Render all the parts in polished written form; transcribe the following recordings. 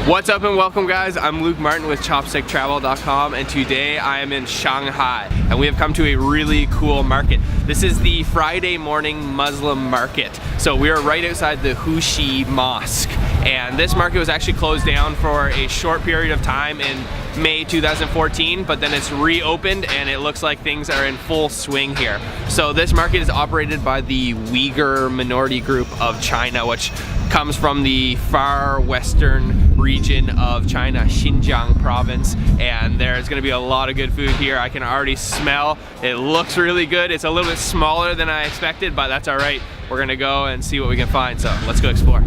What's up and welcome guys, I'm Luke Martin with ChopstickTravel.com and today I am in Shanghai and we have come to a really cool market. This is the Friday morning Muslim market. So we are right outside the Huxi Mosque and this market was actually closed down for a short period of time in May 2014, but then it's reopened and it looks like things are in full swing here. So this market is operated by the Uyghur minority group of China, which comes from the far western region of China, Xinjiang province, and there's gonna be a lot of good food here. I can already smell, it looks really good. It's a little bit smaller than I expected, but that's all right. We're gonna go and see what we can find, so let's go explore.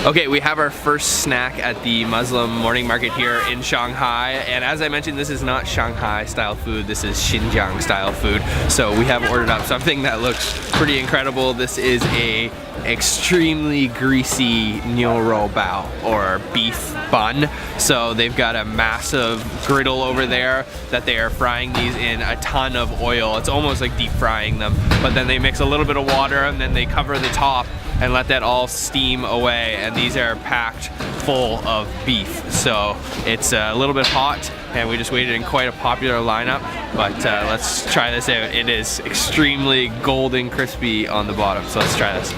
Okay, we have our first snack at the Muslim morning market here in Shanghai, and as I mentioned, this is not Shanghai style food, this is Xinjiang style food. So we have ordered up something that looks pretty incredible. This is a extremely greasy niu rou bao, or beef bun. So they've got a massive griddle over there that they are frying these in a ton of oil. It's almost like deep frying them, but then they mix a little bit of water and then they cover the top and let that all steam away, and these are packed full of beef. So it's a little bit hot and we just waited in quite a popular lineup, but let's try this out. It is extremely golden crispy on the bottom, so let's try this.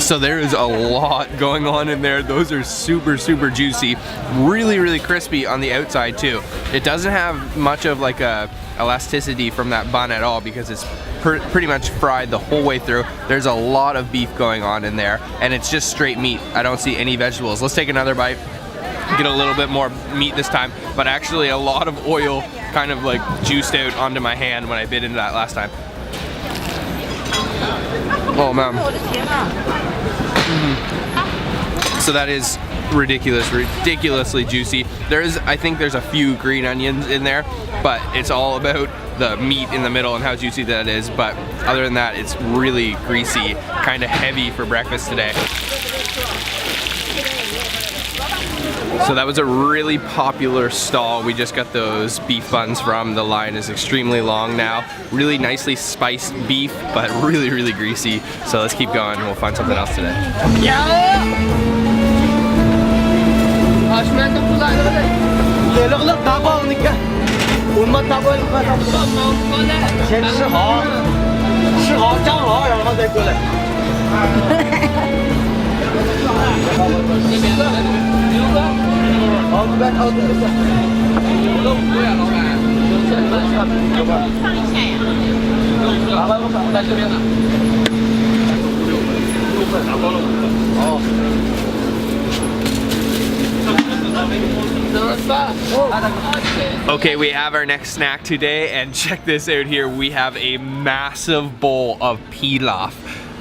So there is a lot going on in there. Those are super juicy, really crispy on the outside too. It doesn't have much of like a elasticity from that bun at all because it's pretty much fried the whole way through. There's a lot of beef going on in there and it's just straight meat. I don't see any vegetables. Let's take another bite, get a little bit more meat this time, but actually a lot of oil kind of like juiced out onto my hand when I bit into that last time. Oh man. So that is ridiculously juicy. I think there's a few green onions in there, but it's all about the meat in the middle and how juicy that is. But other than that, it's really greasy, kind of heavy for breakfast today. So that was a really popular stall. We just got those beef buns from. The line is extremely long now. Really nicely spiced beef, but really greasy. So let's keep going and we'll find something else today. Okay, we have our next snack today, and check this out here. We have a massive bowl of pilaf.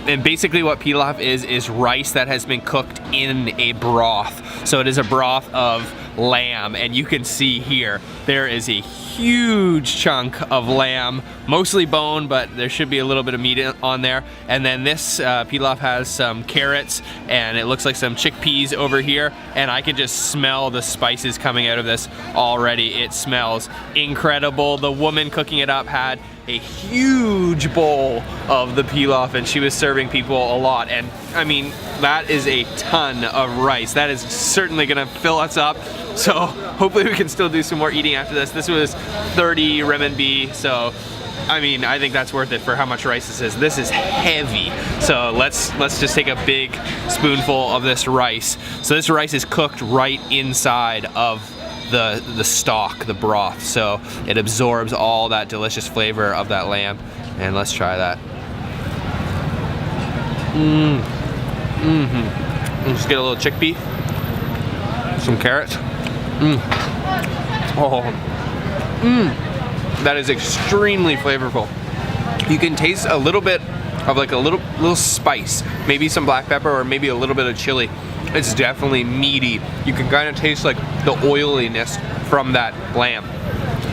And basically what pilaf is rice that has been cooked in a broth. So it is a broth of lamb, and you can see here there is a huge chunk of lamb, mostly bone, but there should be a little bit of meat on there. And then this pilaf has some carrots and it looks like some chickpeas over here, and I can just smell the spices coming out of this already. It smells incredible. The woman cooking it up had a huge bowl of the pilaf and she was serving people a lot, and I mean that is a ton of rice. That is certainly gonna fill us up, so hopefully we can still do some more eating after this. This was 30 renminbi, so I mean I think that's worth it for how much rice this is. This is heavy, so let's just take a big spoonful of this rice. So this rice is cooked right inside of the stock, the broth, so it absorbs all that delicious flavor of that lamb. And let's try that. Just get a little chickpea, some carrots. Oh, that is extremely flavorful. You can taste a little bit of like a little spice, maybe some black pepper or maybe a little bit of chili. It's definitely meaty. You can kind of taste like the oiliness from that lamb.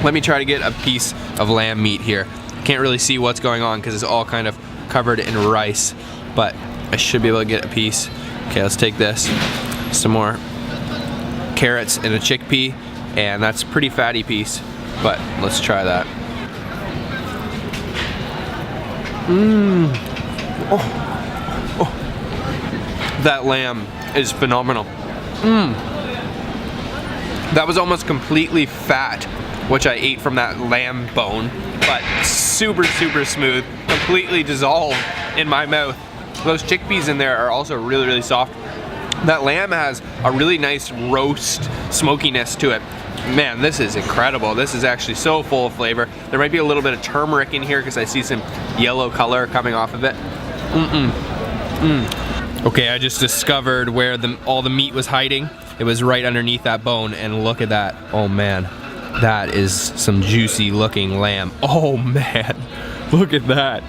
Let me try to get a piece of lamb meat here. Can't really see what's going on because it's all kind of covered in rice, but I should be able to get a piece. Okay, let's take this. Some more carrots and a chickpea, and that's a pretty fatty piece, but let's try that. That lamb is phenomenal. That was almost completely fat, which I ate from that lamb bone, but super smooth, completely dissolved in my mouth. Those chickpeas in there are also really soft. That lamb has a really nice roast smokiness to it. Man, this is incredible. This is actually so full of flavor. There might be a little bit of turmeric in here because I see some yellow color coming off of it. Okay, I just discovered where all the meat was hiding. It was right underneath that bone, and look at that. Oh man, that is some juicy looking lamb. Oh man, look at that.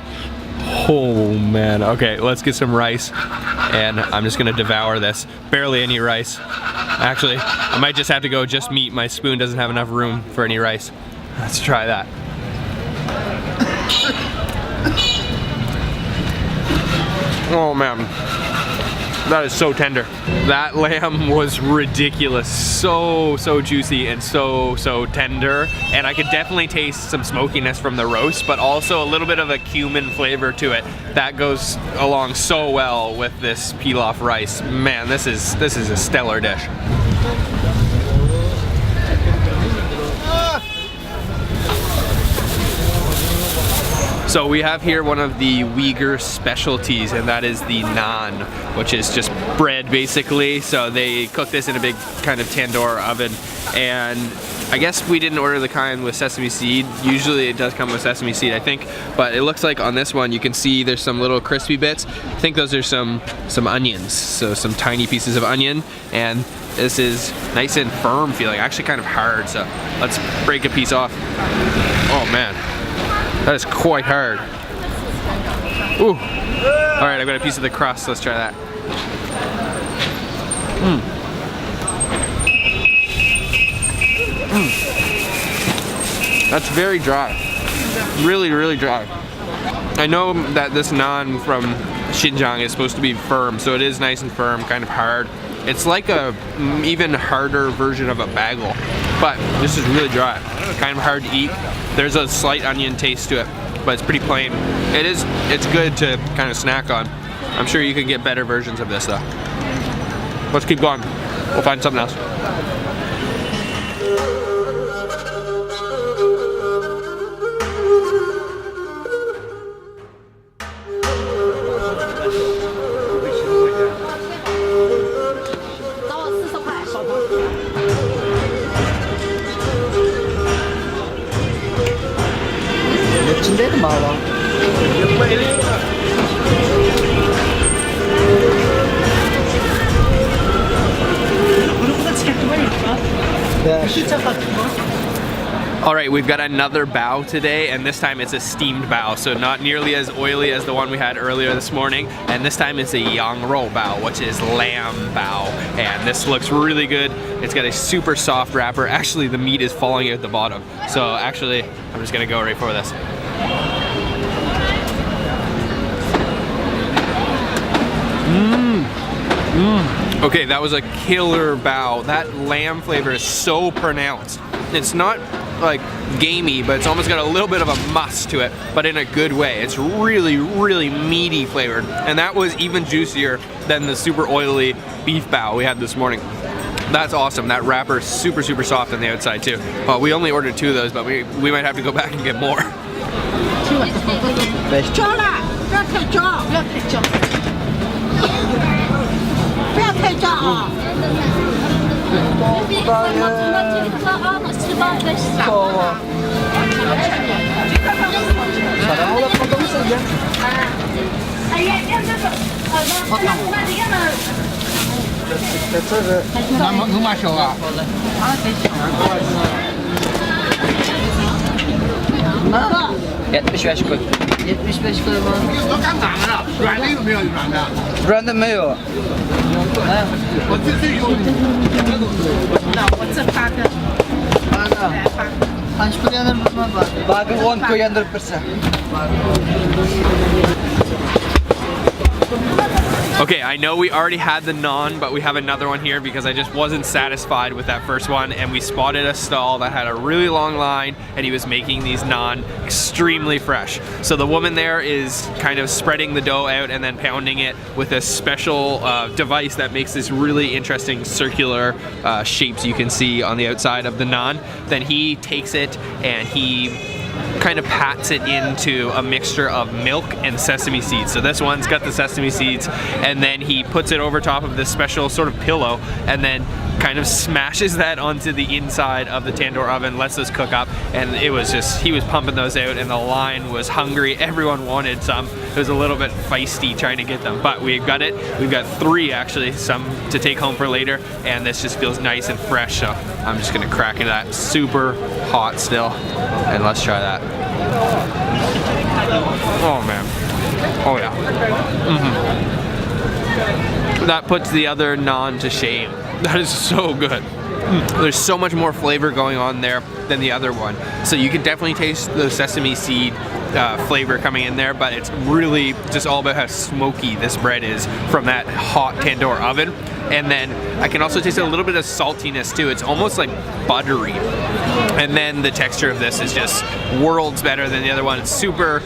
Oh man. Okay, let's get some rice, and I'm just gonna devour this. Barely any rice. Actually, I might just have to go just meat. My spoon doesn't have enough room for any rice. Let's try that. Oh man, that is so tender. That lamb was ridiculous. So juicy and so tender. And I could definitely taste some smokiness from the roast, but also a little bit of a cumin flavor to it. That goes along so well with this pilaf rice. Man, this is a stellar dish. So we have here one of the Uyghur specialties, and that is the naan, which is just bread basically. So they cook this in a big kind of tandoor oven, and I guess we didn't order the kind with sesame seed. Usually it does come with sesame seed, I think, but it looks like on this one you can see there's some little crispy bits. I think those are some onions, so some tiny pieces of onion, and this is nice and firm feeling, actually kind of hard. So let's break a piece off. Oh man. That is quite hard. Ooh. All right, I've got a piece of the crust. Let's try that. That's very dry. Really dry. I know that this naan from Xinjiang is supposed to be firm, so it is nice and firm, kind of hard. It's like a even harder version of a bagel, but this is really dry. Kind of hard to eat. There's a slight onion taste to it, but it's pretty plain. It's good to kind of snack on. I'm sure you can get better versions of this though. Let's keep going. We'll find something else. All right, we've got another bao today, and this time it's a steamed bao, so not nearly as oily as the one we had earlier this morning. And this time it's a yang rou bao, which is lamb bao, and this looks really good. It's got a super soft wrapper. Actually, the meat is falling out the bottom, so actually I'm just gonna go right for this. Okay, that was a killer bao. That lamb flavor is so pronounced. It's not like gamey, but it's almost got a little bit of a musk to it, but in a good way. It's really meaty flavored, and that was even juicier than the super oily beef bao we had this morning. That's awesome. That wrapper is super soft on the outside too. We only ordered 2 of those, but we might have to go back and get more. 能买手啊？75 koy. 75 koy var. 都干哪了？软的有没有软的？软的没有。我最有。我这8个，Kaç koy yanır mı? Bak 10 koy yanır persen. Okay, I know we already had the naan, but we have another one here because I just wasn't satisfied with that first one, and we spotted a stall that had a really long line, and he was making these naan extremely fresh. So the woman there is kind of spreading the dough out and then pounding it with a special device that makes this really interesting circular shapes you can see on the outside of the naan. Then he takes it and he kind of pats it into a mixture of milk and sesame seeds. So this one's got the sesame seeds, and then he puts it over top of this special sort of pillow and then kind of smashes that onto the inside of the tandoor oven, lets those cook up, and it was just, he was pumping those out and the line was hungry. Everyone wanted some. It was a little bit feisty trying to get them, but we got it. We've got 3 actually, some to take home for later, and this just feels nice and fresh, so I'm just gonna crack into that. Super hot still, and let's try that. Oh man, oh yeah. That puts the other naan to shame. That is so good. There's so much more flavor going on there than the other one. So you can definitely taste the sesame seed flavor coming in there, but it's really just all about how smoky this bread is from that hot tandoor oven. And then I can also taste a little bit of saltiness too. It's almost like buttery. And then the texture of this is just worlds better than the other one. It's super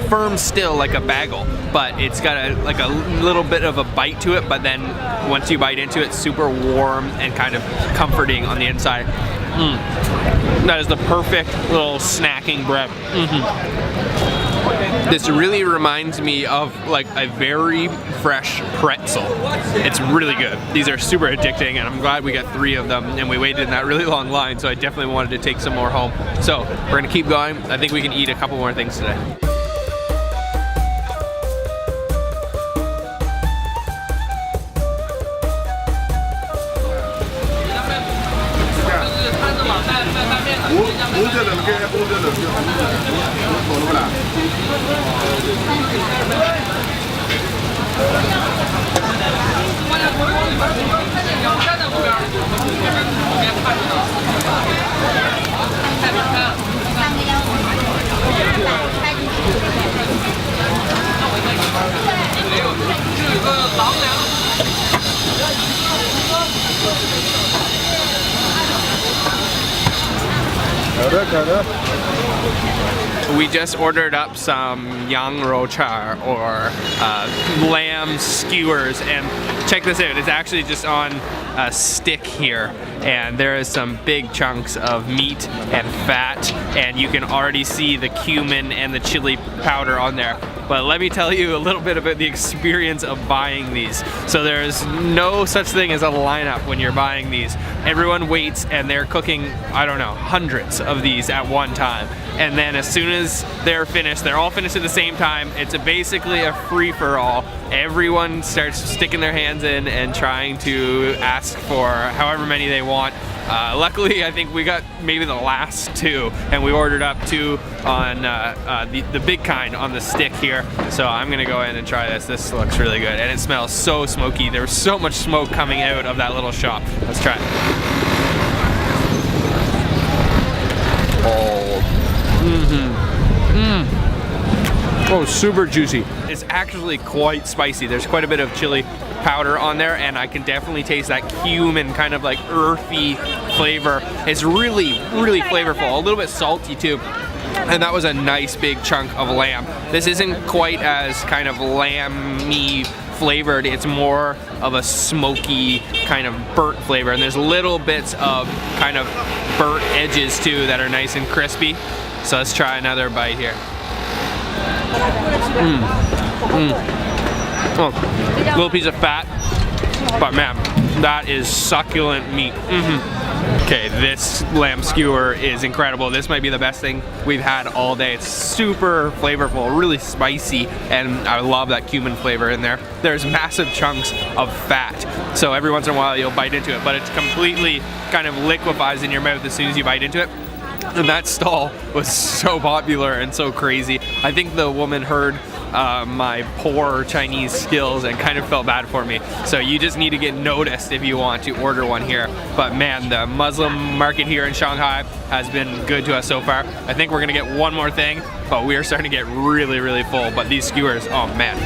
firm still, like a bagel, but it's got a little bit of a bite to it, but then once you bite into it, super warm and kind of comforting on the inside. That is the perfect little snacking bread. This really reminds me of like a very fresh pretzel. It's really good. These are super addicting, and I'm glad we got 3 of them, and we waited in that really long line, so I definitely wanted to take some more home. So we're gonna keep going. I think we can eat a couple more things today. We just ordered up some yang rou char, or lamb skewers, and check this out, it's actually just on a stick here, and there is some big chunks of meat and fat, and you can already see the cumin and the chili powder on there. But let me tell you a little bit about the experience of buying these. So there's no such thing as a lineup when you're buying these. Everyone waits, and they're cooking, I don't know, hundreds of these at one time. And then as soon as they're finished, they're all finished at the same time. It's basically a free-for-all. Everyone starts sticking their hands in and trying to ask for however many they want. Luckily, I think we got maybe the last 2, and we ordered up 2 on the big kind on the stick here. So I'm gonna go in and try this. This looks really good, and it smells so smoky. There was so much smoke coming out of that little shop. Let's try it. Oh. Oh, super juicy. It's actually quite spicy. There's quite a bit of chili powder on there, and I can definitely taste that cumin kind of like earthy flavor. It's really, really flavorful. A little bit salty too. And that was a nice big chunk of lamb. This isn't quite as kind of lamby flavored. It's more of a smoky kind of burnt flavor, and there's little bits of kind of burnt edges too that are nice and crispy. So let's try another bite here. Oh, little piece of fat, But man, that is succulent meat. Okay, this lamb skewer is incredible. This might be the best thing we've had all day. It's super flavorful, really spicy, and I love that cumin flavor in there. There's massive chunks of fat, so every once in a while you'll bite into it, but it completely kind of liquefies in your mouth as soon as you bite into it. And that stall was so popular and so crazy. I think the woman heard my poor Chinese skills and kind of felt bad for me. So you just need to get noticed if you want to order one here. But man, the Muslim market here in Shanghai has been good to us so far. I think we're gonna get one more thing, but we are starting to get really, really full. But these skewers, oh man.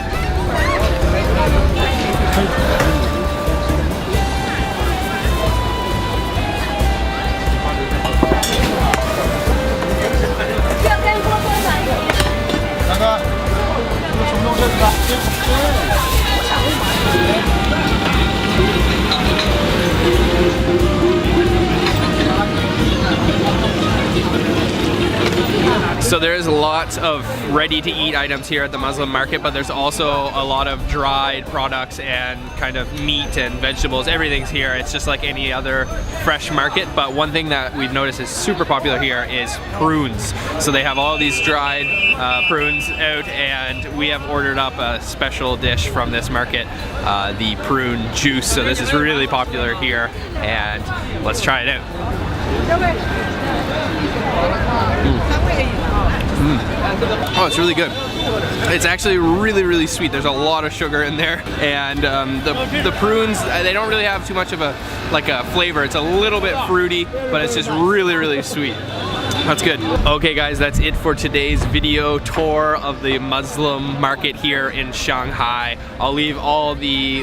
So there's lots of ready-to-eat items here at the Muslim market, but there's also a lot of dried products and kind of meat and vegetables. Everything's here. It's just like any other fresh market, but one thing that we've noticed is super popular here is prunes. So they have all these dried prunes out, and we have ordered up a special dish from this market, the prune juice. So this is really popular here, and let's try it out. Oh, it's really good. It's actually really, really sweet. There's a lot of sugar in there, and the prunes, they don't really have too much of a flavor. It's a little bit fruity, but it's just really, really sweet. That's good. Okay guys, that's it for today's video tour of the Muslim market here in Shanghai. I'll leave all the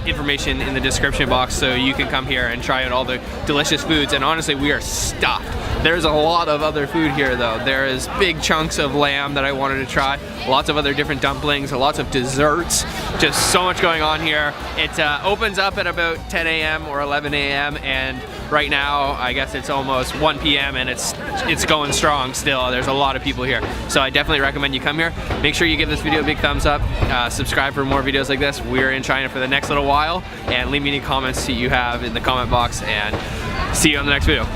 information in the description box so you can come here and try out all the delicious foods. And honestly, we are stuffed. There's a lot of other food here though. There is big chunks of lamb that I wanted to try, lots of other different dumplings, lots of desserts, just so much going on here. It opens up at about 10 a.m. or 11 a.m. and right now I guess it's almost 1 p.m. and it's going strong still. There's a lot of people here. So I definitely recommend you come here. Make sure you give this video a big thumbs up, subscribe for more videos like this. We're in China for the next little while, and leave me any comments that you have in the comment box, and see you on the next video.